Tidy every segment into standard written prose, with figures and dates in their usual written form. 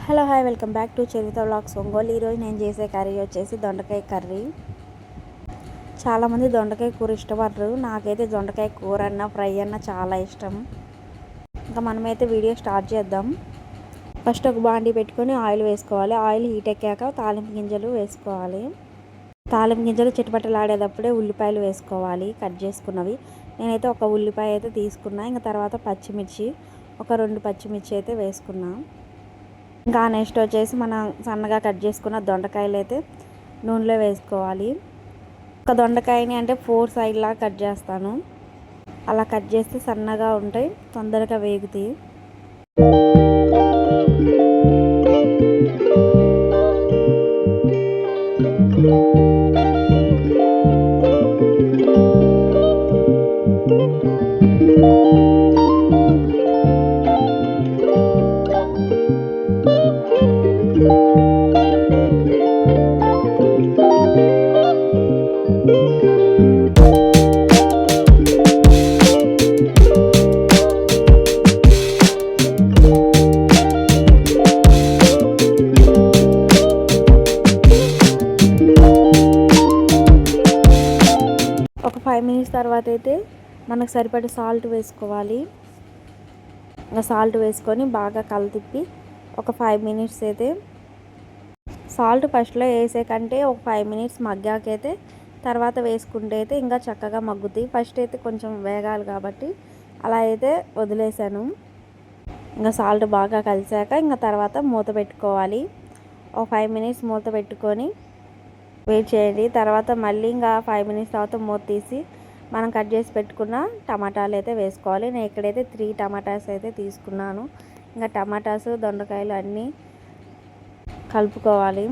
Hello hi welcome back to చరిత్ర vlogs Ongole. ఈరోజు నేను చేసే కర్రీ వచ్చేసి దొండకాయ కర్రీ. చాలామంది దొండకాయ కూర ఇష్టపడరు, నాకైతే దొండకాయ కూర అన్న ఫ్రై అన్న చాలా ఇష్టం. ఇంకా మనమైతే వీడియో స్టార్ట్ చేద్దాం. ఫస్ట్ ఒక బాండీ పెట్టుకొని ఆయిల్ వేసుకోవాలి. ఆయిల్ హీట్ ఎక్కాక తాలింపు గింజలు వేసుకోవాలి. తాలింపు గింజలు చిటపటలాడేటప్పుడే ఉల్లిపాయలు వేసుకోవాలి, కట్ చేసుకున్నవి. నేనైతే ఒక ఉల్లిపాయ అయితే తీసుకున్నా. ఇంకా తర్వాత పచ్చిమిర్చి, ఒక 2 పచ్చిమిర్చి అయితే వేసుకున్నా. ఇంకా నెక్స్ట్ వచ్చేసి మనం సన్నగా కట్ చేసుకున్న దొండకాయలు అయితే నూనెలో వేసుకోవాలి. ఒక దొండకాయని అంటే 4 సైడ్లా కట్ చేస్తాను. అలా కట్ చేస్తే సన్నగా ఉంటాయి, తొందరగా వేగుతాయి. ఒక 5 మినిట్స్ తర్వాత అయితే మనకు సరిపడే సాల్ట్ వేసుకోవాలి. ఇంకా సాల్ట్ వేసుకొని బాగా కలతిప్పి ఒక 5 మినిట్స్ అయితే, సాల్ట్ ఫస్ట్లో వేసే కంటే ఒక 5 మినిట్స్ మగ్గాకైతే తర్వాత వేసుకుంటే అయితే ఇంకా చక్కగా మగ్గుతాయి. ఫస్ట్ అయితే కొంచెం వేగాలి కాబట్టి అలా అయితే వదిలేసాను. ఇంకా సాల్ట్ బాగా కలిసాక ఇంకా తర్వాత మూత పెట్టుకోవాలి. ఒక 5 మినిట్స్ మూత పెట్టుకొని వెయిట్ చేయండి. తర్వాత మళ్ళీ ఇంకా 5 మినిట్స్ తర్వాత మూత తీసి మనం కట్ చేసి పెట్టుకున్న టమాటాలు అయితే వేసుకోవాలి. నేను ఇక్కడైతే 3 టమాటాస్ అయితే తీసుకున్నాను. ఇంకా టమాటాస్ దొండకాయలు అన్నీ కలుపుకోవాలి.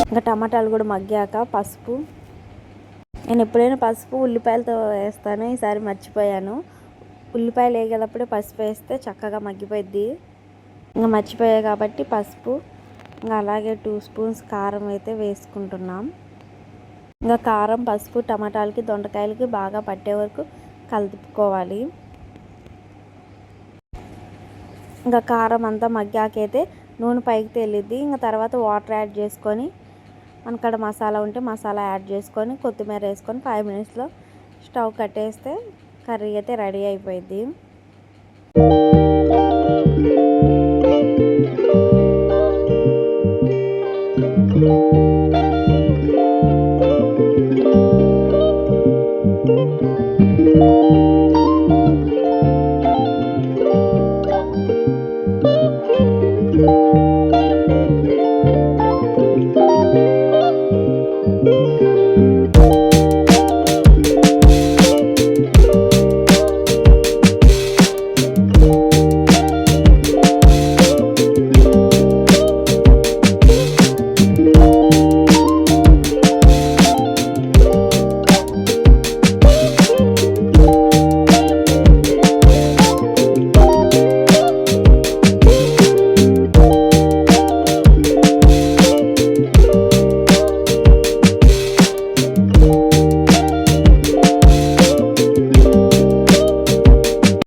ఇంకా టమాటాలు కూడా మగ్గాక పసుపు, నేను ఎప్పుడైనా పసుపు ఉల్లిపాయలతో వేస్తాను, ఈసారి మర్చిపోయాను. ఉల్లిపాయలు వేగేటప్పుడే పసుపు వేస్తే చక్కగా మగ్గిపోద్ది. ఇంకా మర్చిపోయా కాబట్టి పసుపు, ఇంకా అలాగే 2 స్పూన్స్ కారం అయితే వేసుకుంటున్నాం. ఇంకా కారం పసుపు టమాటాలకి దొండకాయలకి బాగా పట్టే వరకు కలుపుకోవాలి. ఇంకా కారం అంతా మగ్గాకైతే నూనె పైకి తేలిద్ది. ఇంకా తర్వాత వాటర్ యాడ్ చేసుకొని మనకాడ మసాలా ఉంటే మసాలా యాడ్ చేసుకొని కొత్తిమీర వేసుకొని 5 మినిట్స్లో స్టవ్ కట్టేస్తే కర్రీ అయితే రెడీ అయిపోయింది.